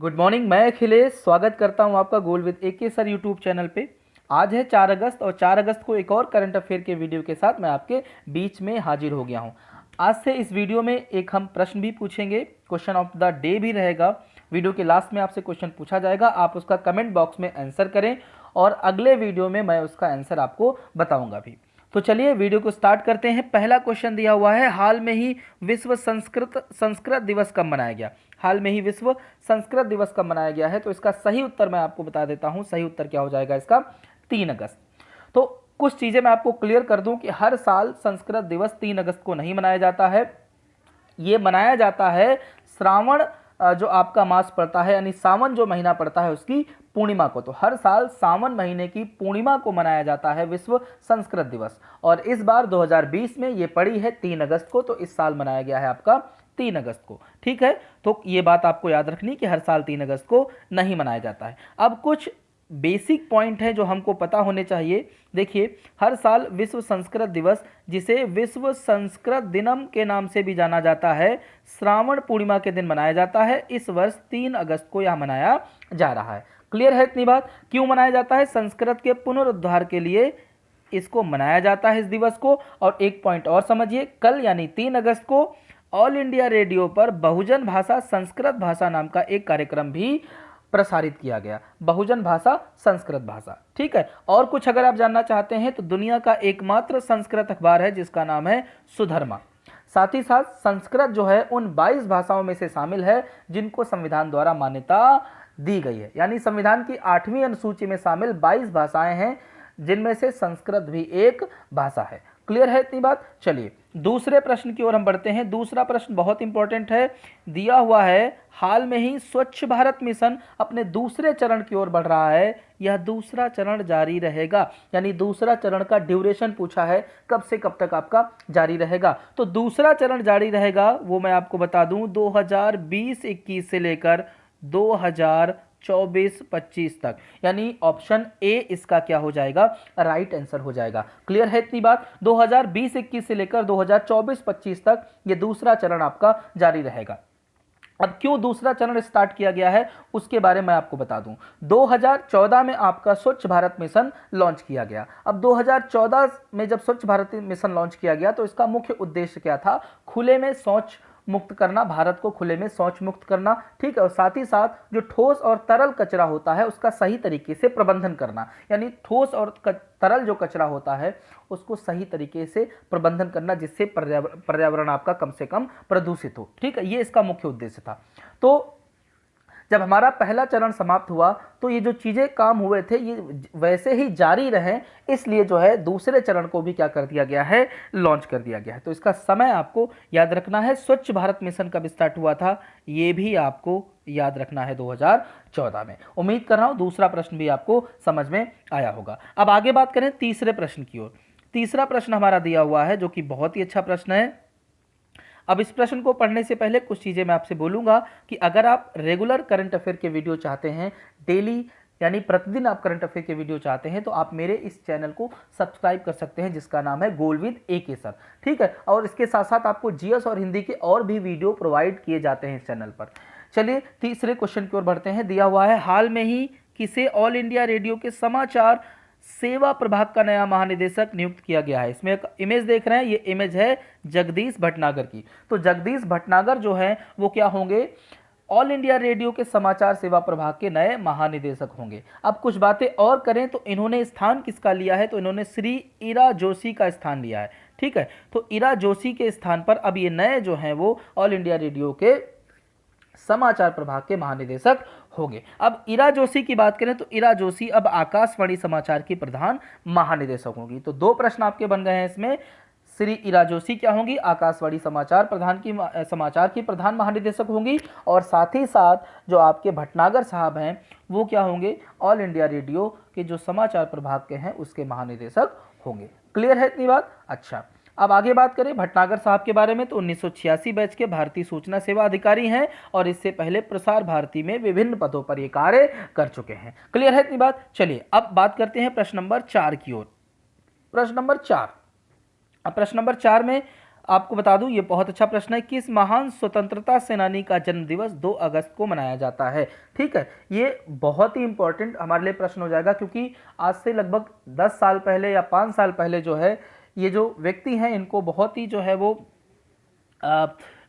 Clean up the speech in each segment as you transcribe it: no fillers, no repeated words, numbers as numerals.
Good morning. मैं अखिलेश स्वागत करता हूं आपका goal with AK sir YouTube channel पे। आज है 4 अगस्त और 4 अगस्त को एक और करंट अफेयर के वीडियो के साथ मैं आपके बीच में हाजिर हो गया हूं। आज से इस वीडियो में एक हम प्रश्न भी पूछेंगे, क्वेश्चन ऑफ द डे भी रहेगा। वीडियो के लास्ट में आपसे क्वेश्चन पूछा जाएगा, आप उसका कमेंट बॉक्स में आंसर करें और अगले वीडियो में मैं उसका आंसर आपको बताऊँगा भी। तो चलिए वीडियो को स्टार्ट करते हैं। पहला क्वेश्चन दिया हुआ है, हाल में ही विश्व संस्कृत दिवस कब मनाया गया? हाल में ही विश्व संस्कृत दिवस कब मनाया गया है? तो इसका सही उत्तर मैं आपको बता देता हूं। सही उत्तर क्या हो जाएगा इसका? 3 अगस्त। तो कुछ चीजें मैं आपको क्लियर कर दूं कि हर साल संस्कृत दिवस 3 अगस्त को नहीं मनाया जाता है। ये मनाया जाता है श्रावण जो आपका मास पड़ता है, यानी सावन जो महीना पड़ता है उसकी पूर्णिमा को। तो हर साल सावन महीने की पूर्णिमा को मनाया जाता है विश्व संस्कृत दिवस, और इस बार 2020 में ये पड़ी है 3 अगस्त को, तो इस साल मनाया गया है आपका 3 अगस्त को। ठीक है, तो ये बात आपको याद रखनी कि हर साल 3 अगस्त को नहीं मनाया जाता है। अब कुछ बेसिक पॉइंट है जो हमको पता होने चाहिए। देखिए, हर साल विश्व संस्कृत दिवस, जिसे विश्व संस्कृत दिनम के नाम से भी जाना जाता है, श्रावण पूर्णिमा के दिन मनाया जाता है। इस वर्ष 3 अगस्त को यह मनाया जा रहा है। क्लियर है इतनी बात? क्यों मनाया जाता है? संस्कृत के पुनरुद्धार के लिए इसको मनाया जाता है इस दिवस को। और एक पॉइंट और समझिए, कल यानी 3 अगस्त को ऑल इंडिया रेडियो पर बहुजन भाषा संस्कृत भाषा नाम का एक कार्यक्रम भी प्रसारित किया गया। बहुजन भाषा संस्कृत भाषा। ठीक है, और कुछ अगर आप जानना चाहते हैं तो दुनिया का एकमात्र संस्कृत अखबार है जिसका नाम है सुधर्मा। साथ ही साथ संस्कृत जो है उन 22 भाषाओं में से शामिल है जिनको संविधान द्वारा मान्यता दी गई है। यानी संविधान की 8वीं अनुसूची में शामिल 22 भाषाएं हैं जिनमें से संस्कृत भी एक भाषा है। क्लियर है इतनी बात? चलिए दूसरे प्रश्न की ओर हम बढ़ते हैं। दूसरा प्रश्न बहुत इंपॉर्टेंट है, दिया हुआ है, हाल में ही स्वच्छ भारत मिशन अपने दूसरे चरण की ओर बढ़ रहा है। यह दूसरा चरण जारी रहेगा, यानी दूसरा चरण का ड्यूरेशन पूछा है, कब से कब तक आपका जारी रहेगा। तो दूसरा चरण जारी रहेगा वो मैं आपको बता दूं 2020-21 से लेकर 2024-25 तक, यानी ऑप्शन ए इसका क्या हो जाएगा? राइट आंसर हो जाएगा। क्लियर है इतनी बात? 2020-21 से लेकर 2024-25 तक ये दूसरा चरण आपका जारी रहेगा। अब क्यों दूसरा चरण स्टार्ट किया गया है उसके बारे में आपको बता दूं। 2014 में आपका स्वच्छ भारत मिशन लॉन्च किया गया। अब 2014 में जब स्वच्छ भारत मिशन लॉन्च किया गया तो इसका मुख्य उद्देश्य क्या था? खुले में शौच मुक्त करना, भारत को खुले में शौच मुक्त करना। ठीक है, और साथ ही साथ जो ठोस और तरल कचरा होता है उसका सही तरीके से प्रबंधन करना, यानी ठोस और तरल जो कचरा होता है उसको सही तरीके से प्रबंधन करना, जिससे पर्यावरण आपका कम से कम प्रदूषित हो। ठीक है, ये इसका मुख्य उद्देश्य था। तो जब हमारा पहला चरण समाप्त हुआ तो ये जो चीज़ें काम हुए थे ये वैसे ही जारी रहें, इसलिए जो है दूसरे चरण को भी क्या कर दिया गया है? लॉन्च कर दिया गया है। तो इसका समय आपको याद रखना है। स्वच्छ भारत मिशन कब स्टार्ट हुआ था ये भी आपको याद रखना है, 2014 में। उम्मीद कर रहा हूँ दूसरा प्रश्न भी आपको समझ में आया होगा। अब आगे बात करें तीसरे प्रश्न की ओर। तीसरा प्रश्न हमारा दिया हुआ है जो कि बहुत ही अच्छा प्रश्न है। अब इस प्रश्न को पढ़ने से पहले कुछ चीज़ें मैं आपसे बोलूँगा कि अगर आप रेगुलर करंट अफेयर के वीडियो चाहते हैं, डेली यानी प्रतिदिन आप करंट अफेयर के वीडियो चाहते हैं, तो आप मेरे इस चैनल को सब्सक्राइब कर सकते हैं जिसका नाम है गोल विद एके सर। ठीक है, और इसके साथ साथ आपको जीएस और हिंदी के और भी वीडियो प्रोवाइड किए जाते हैं इस चैनल पर। चलिए तीसरे क्वेश्चन की ओर बढ़ते हैं। दिया हुआ है, हाल में ही किसे ऑल इंडिया रेडियो के समाचार सेवा प्रभाग का नया महानिदेशक नियुक्त किया गया है? इसमें एक इमेज देख रहे हैं, ये इमेज है जगदीश भटनागर की। तो जगदीश भटनागर जो है वो क्या होंगे? ऑल इंडिया रेडियो के समाचार सेवा प्रभाग के नए महानिदेशक होंगे। अब कुछ बातें और करें तो इन्होंने स्थान किसका लिया है? तो इन्होंने श्री ईरा जोशी का स्थान लिया है। ठीक है, तो ईरा जोशी के स्थान पर अब ये नए जो हैं वो ऑल इंडिया रेडियो के समाचार प्रभाग के महानिदेशक होंगे। अब ईरा जोशी की बात करें तो ईरा जोशी अब आकाशवाणी समाचार की प्रधान महानिदेशक होंगी। तो दो प्रश्न आपके बन गए हैं इसमें। श्री ईरा जोशी क्या होंगी? आकाशवाणी समाचार की प्रधान महानिदेशक होंगी, और साथ ही साथ जो आपके भटनागर साहब हैं वो क्या होंगे? ऑल इंडिया रेडियो के जो समाचार प्रभाग के हैं उसके महानिदेशक होंगे। क्लियर है इतनी बात? अच्छा, अब आगे बात करें भटनागर साहब के बारे में तो 1986 बैच के भारतीय सूचना सेवा अधिकारी हैं और इससे पहले प्रसार भारती में विभिन्न पदों पर ये कार्य कर चुके हैं। क्लियर है इतनी बात? चलिए अब बात करते हैं प्रश्न नंबर 4 की ओर। प्रश्न नंबर 4, अब प्रश्न नंबर 4 में आपको बता दूं, ये बहुत अच्छा प्रश्न है। किस महान स्वतंत्रता सेनानी का जन्म दिवस 2 अगस्त को मनाया जाता है? ठीक है, ये बहुत ही इंपॉर्टेंट हमारे लिए प्रश्न हो जाएगा, क्योंकि आज से लगभग 10 साल पहले या 5 साल पहले जो है ये जो व्यक्ति हैं इनको बहुत ही जो है वो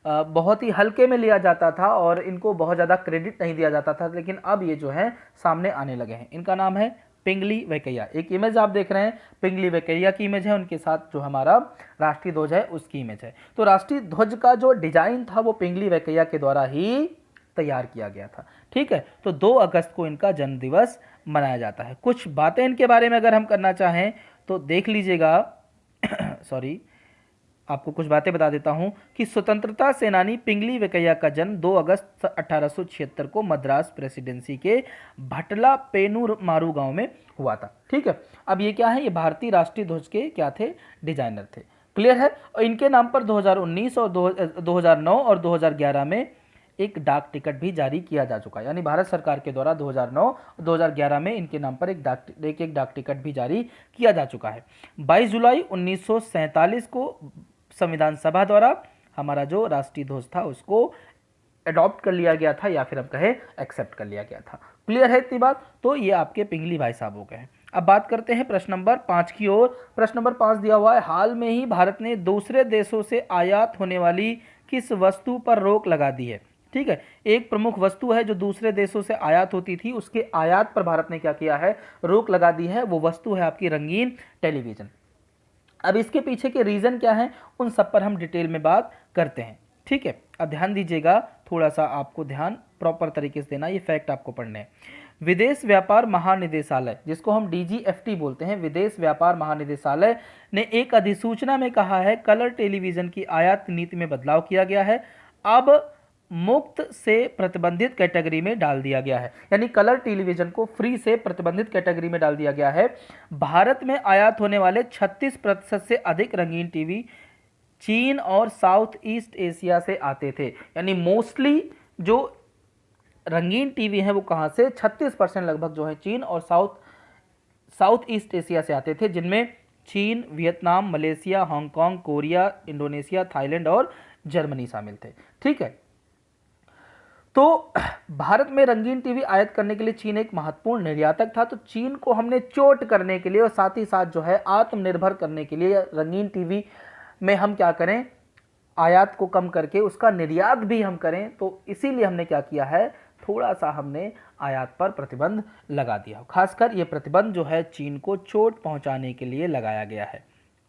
बहुत ही हल्के में लिया जाता था और इनको बहुत ज़्यादा क्रेडिट नहीं दिया जाता था, लेकिन अब ये जो है सामने आने लगे हैं। इनका नाम है पिंगली वेंकैया। एक इमेज आप देख रहे हैं, पिंगली वेंकैया की इमेज है, उनके साथ जो हमारा राष्ट्रीय ध्वज है उसकी इमेज है। तो राष्ट्रीय ध्वज का जो डिजाइन था वो पिंगली वेंकैया के द्वारा ही तैयार किया गया था। ठीक है, तो 2 अगस्त को इनका जन्म दिवस मनाया जाता है। कुछ बातें इनके बारे में अगर हम करना चाहें तो देख लीजिएगा सॉरी, आपको कुछ बातें बता देता हूं कि स्वतंत्रता सेनानी पिंगली वेंकैया का जन्म 2 अगस्त 1876 को मद्रास प्रेसिडेंसी के भटला पेनुमारू गांव में हुआ था। ठीक है, अब ये क्या है, ये भारतीय राष्ट्रीय ध्वज के क्या थे, डिजाइनर थे। क्लियर है। और इनके नाम पर 2019 और 2009 और 2011 में एक डाक टिकट भी जारी किया जा चुका है। यानी भारत सरकार के द्वारा 2009 और 2011 में इनके नाम पर एक डाक टिकट भी जारी किया जा चुका है। 22 जुलाई 1947 को संविधान सभा द्वारा हमारा जो राष्ट्रीय ध्वज था उसको अडॉप्ट कर लिया गया था, या फिर हम कहें एक्सेप्ट कर लिया गया था। क्लियर है इतनी बात? तो ये आपके पिंगली भाई साहब हो गए हैं। अब बात करते हैं प्रश्न नंबर 5 की ओर। प्रश्न नंबर 5 दिया हुआ है, हाल में ही भारत ने दूसरे देशों से आयात होने वाली किस वस्तु पर रोक लगा दी है? ठीक है, एक प्रमुख वस्तु है जो दूसरे देशों से आयात होती थी, उसके आयात पर भारत ने क्या किया है, रोक लगा दी है। वो वस्तु है आपकी रंगीन टेलीविजन। अब इसके पीछे के रीजन क्या हैं, उन सब पर हम डिटेल में बात करते हैं। ठीक है, अब ध्यान दीजिएगा, थोड़ा सा आपको ध्यान प्रॉपर तरीके से देना, ये फैक्ट आपको पढ़ने हैं। विदेश व्यापार महानिदेशालय, जिसको हम DGFT बोलते हैं, विदेश व्यापार महानिदेशालय ने एक अधिसूचना में कहा है कलर टेलीविजन की आयात नीति में बदलाव किया गया है। अब मुक्त से प्रतिबंधित कैटेगरी में डाल दिया गया है, यानी कलर टेलीविजन को फ्री से प्रतिबंधित कैटेगरी में डाल दिया गया है। भारत में आयात होने वाले 36% से अधिक रंगीन टीवी चीन और साउथ ईस्ट एशिया से आते थे। यानी मोस्टली जो रंगीन टीवी हैं वो कहाँ से, 36% लगभग जो है चीन और साउथ ईस्ट एशिया से आते थे, जिनमें चीन, Vietnam, Malaysia, Hong Kong, Korea, Indonesia, Thailand और जर्मनी शामिल थे। ठीक है, तो भारत में रंगीन टीवी आयात करने के लिए चीन एक महत्वपूर्ण निर्यातक था। तो चीन को हमने चोट करने के लिए और साथ ही साथ जो है आत्मनिर्भर करने के लिए रंगीन टीवी में हम क्या करें, आयात को कम करके उसका निर्यात भी हम करें। तो इसीलिए हमने क्या किया है, थोड़ा सा हमने आयात पर प्रतिबंध लगा दिया। खासकर ये प्रतिबंध जो है चीन को चोट पहुंचाने के लिए लगाया गया है।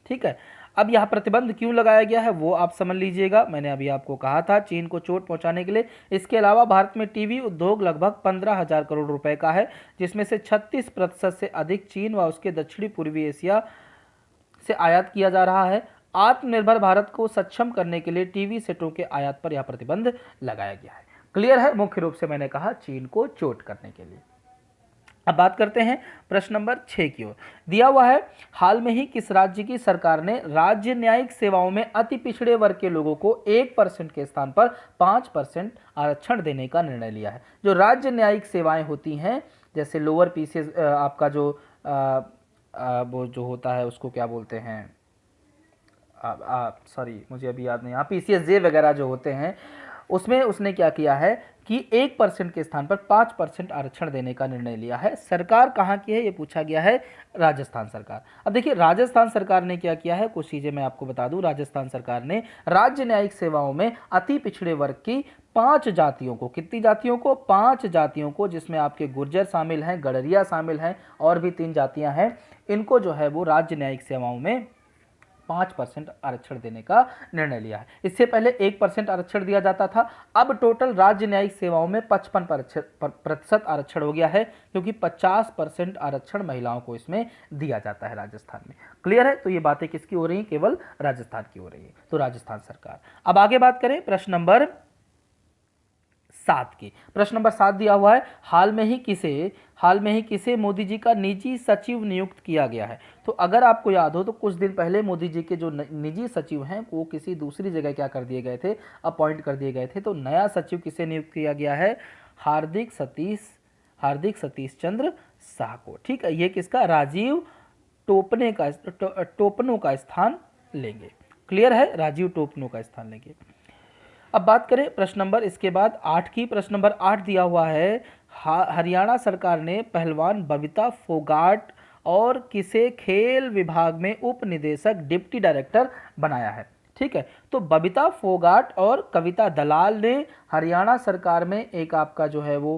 ठीक है, अब यह प्रतिबंध क्यों लगाया गया है वो आप समझ लीजिएगा। मैंने अभी आपको कहा था चीन को चोट पहुंचाने के लिए। इसके अलावा भारत में टीवी उद्योग लगभग 15,000 करोड़ रुपए का है, जिसमें से 36% से अधिक चीन व उसके दक्षिणी पूर्वी एशिया से आयात किया जा रहा है। आत्मनिर्भर भारत को सक्षम करने के लिए टीवी सेटों के आयात पर यह प्रतिबंध लगाया गया है। क्लियर है? मुख्य रूप से मैंने कहा चीन को चोट करने के लिए। अब बात करते हैं प्रश्न नंबर 6 की ओर। दिया हुआ है, हाल में ही किस राज्य की सरकार ने राज्य न्यायिक सेवाओं में अति पिछड़े वर्ग के लोगों को 1% के स्थान पर 5% आरक्षण देने का निर्णय लिया है? जो राज्य न्यायिक सेवाएं होती हैं, जैसे लोअर पीसीएस, आपका वो जो होता है उसको क्या बोलते हैं, सॉरी मुझे अभी याद नहीं, PCSJ वगैरह जो होते हैं, उसमें उसने क्या किया है कि 1% के स्थान पर 5% आरक्षण देने का निर्णय लिया है। सरकार कहाँ की है ये पूछा गया है, राजस्थान सरकार। अब देखिए राजस्थान सरकार ने क्या किया है, कुछ चीज़ें मैं आपको बता दूं। राजस्थान सरकार ने राज्य न्यायिक सेवाओं में अति पिछड़े वर्ग की 5 जातियों को, कितनी जातियों को, 5 जातियों को, जिसमें आपके गुर्जर शामिल हैं, गडरिया शामिल हैं और भी 3 जातियां हैं, इनको जो है वो राज्य न्यायिक सेवाओं में 5% आरक्षण देने का निर्णय लिया है। इससे पहले 1% आरक्षण दिया जाता था। अब टोटल राज्य न्यायिक सेवाओं में 55% आरक्षण हो गया है, क्योंकि 50% आरक्षण महिलाओं को इसमें दिया जाता है राजस्थान में। क्लियर है? तो ये बातें किसकी हो रही हैं, केवल राजस्थान की हो रही है, तो राजस्थान सरकार। अब आगे बात करें प्रश्न नंबर 7 की। प्रश्न नंबर 7 दिया हुआ है, हाल में ही किसे मोदी जी का निजी सचिव नियुक्त किया गया है? तो अगर आपको याद हो तो कुछ दिन पहले मोदी जी के जो निजी सचिव हैं वो किसी दूसरी जगह क्या कर दिए गए थे, अपॉइंट कर दिए गए थे। तो नया सचिव किसे नियुक्त किया गया है? हार्दिक सतीश चंद्र शाह को। ठीक है, ये किसका, राजीव टोपनो का स्थान लेंगे। क्लियर है, राजीव टोपनो का स्थान लेंगे। अब बात करें प्रश्न नंबर इसके बाद 8 की। प्रश्न नंबर 8 दिया हुआ है, हरियाणा सरकार ने पहलवान बबीता फोगाट और किसे खेल विभाग में उप निदेशक डिप्टी डायरेक्टर बनाया है। ठीक है, तो बबीता फोगाट और कविता दलाल ने हरियाणा सरकार में एक आपका जो है वो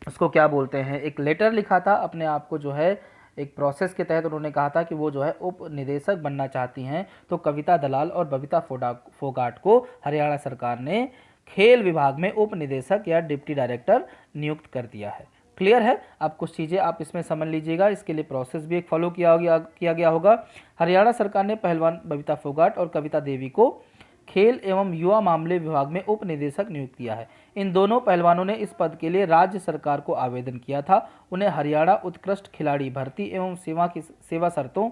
उसको क्या बोलते हैं, एक लेटर लिखा था अपने आप को जो है एक प्रोसेस के तहत। उन्होंने कहा था कि वो जो है उप निदेशक बनना चाहती हैं, तो कविता दलाल और बबीता फोगाट को हरियाणा सरकार ने खेल विभाग में उप निदेशक या डिप्टी डायरेक्टर नियुक्त कर दिया है। क्लियर है, अब कुछ चीज़ें आप इसमें समझ लीजिएगा, इसके लिए प्रोसेस भी एक फॉलो किया गया होगा। हरियाणा सरकार ने पहलवान बबीता फोगाट और कविता देवी को खेल एवं युवा मामले विभाग में उप निदेशक नियुक्त किया है। इन दोनों पहलवानों ने इस पद के लिए राज्य सरकार को आवेदन किया था। उन्हें हरियाणा उत्कृष्ट खिलाड़ी भर्ती एवं सेवा शर्तों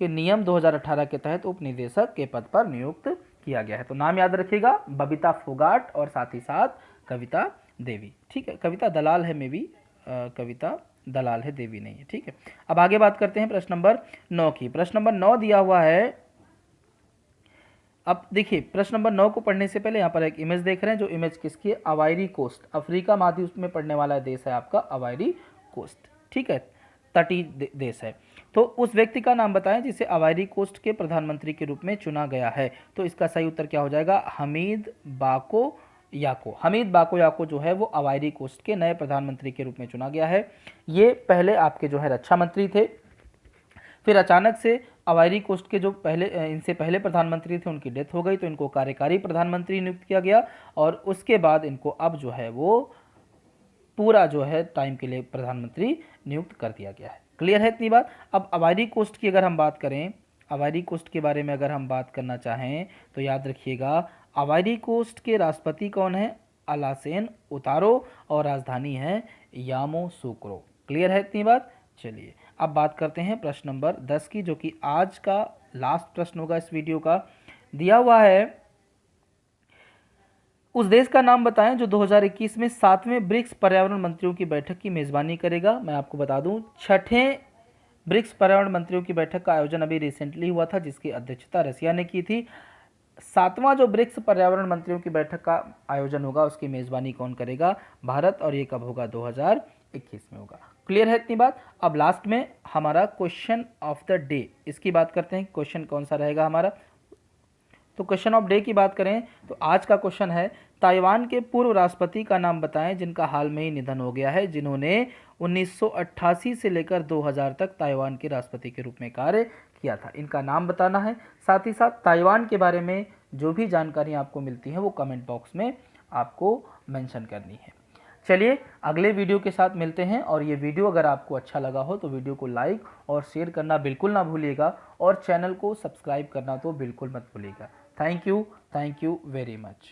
के नियम 2018 के तहत उप निदेशक के पद पर नियुक्त किया गया है। तो नाम याद रखिएगा, बबीता फोगाट और साथ ही साथ कविता देवी। ठीक है, कविता दलाल है, मे बी कविता दलाल है, देवी नहीं है। ठीक है, अब आगे बात करते हैं प्रश्न नंबर 9 की। प्रश्न नंबर 9 दिया हुआ है, अब देखिए प्रश्न नंबर 9 को पढ़ने से पहले यहाँ पर एक इमेज देख रहे हैं, जो इमेज किसकी है, आइवरी कोस्ट, अफ्रीका महाद्वीप में पड़ने वाला देश है आपका आइवरी कोस्ट। ठीक है, तटीय देश है। तो उस व्यक्ति का नाम बताएं जिसे आइवरी कोस्ट के प्रधानमंत्री के रूप में चुना गया है। तो इसका सही उत्तर क्या हो जाएगा, हमीद बाको याको। हमीद बाको याको जो है वो आइवरी कोस्ट के नए प्रधानमंत्री के रूप में चुना गया है। ये पहले आपके जो है रक्षा मंत्री थे, फिर अचानक से आइवरी कोस्ट के जो इनसे पहले प्रधानमंत्री थे उनकी डेथ हो गई, तो इनको कार्यकारी प्रधानमंत्री नियुक्त किया गया और उसके बाद इनको अब जो है वो पूरा जो है टाइम के लिए प्रधानमंत्री नियुक्त कर दिया गया है। क्लियर है इतनी बात। अब आइवरी कोस्ट की अगर हम बात करें, आइवरी कोस्ट के बारे में अगर हम बात करना चाहें तो याद रखिएगा, आइवरी कोस्ट के राष्ट्रपति कौन है, अलासेन उतारो, और राजधानी है यामोसुक्रो। क्लियर है इतनी बात। चलिए अब बात करते हैं प्रश्न नंबर 10 की, जो कि आज का लास्ट प्रश्न होगा इस वीडियो का। दिया हुआ है, उस देश का नाम बताएं जो 2021 में 7वें ब्रिक्स पर्यावरण मंत्रियों की बैठक की मेजबानी करेगा। मैं आपको बता दूं, 6ठे ब्रिक्स पर्यावरण मंत्रियों की बैठक का आयोजन अभी रिसेंटली हुआ था, जिसकी अध्यक्षता रसिया ने की थी। 7वां जो ब्रिक्स पर्यावरण मंत्रियों की बैठक का आयोजन होगा उसकी मेजबानी कौन करेगा, भारत, और ये कब होगा, 2021 में होगा। क्लियर है इतनी बात। अब लास्ट में हमारा क्वेश्चन ऑफ द डे, इसकी बात करते हैं, क्वेश्चन कौन सा रहेगा हमारा। तो क्वेश्चन ऑफ डे की बात करें तो आज का क्वेश्चन है, ताइवान के पूर्व राष्ट्रपति का नाम बताएं जिनका हाल में ही निधन हो गया है, जिन्होंने 1988 से लेकर 2000 तक ताइवान के राष्ट्रपति के रूप में कार्य किया था। इनका नाम बताना है। साथ ही साथ ताइवान के बारे में जो भी जानकारी आपको मिलती है वो कमेंट बॉक्स में आपको मेंशन करनी है। चलिए अगले वीडियो के साथ मिलते हैं, और ये वीडियो अगर आपको अच्छा लगा हो तो वीडियो को लाइक और शेयर करना बिल्कुल ना भूलिएगा, और चैनल को सब्सक्राइब करना तो बिल्कुल मत भूलिएगा। Thank you very much.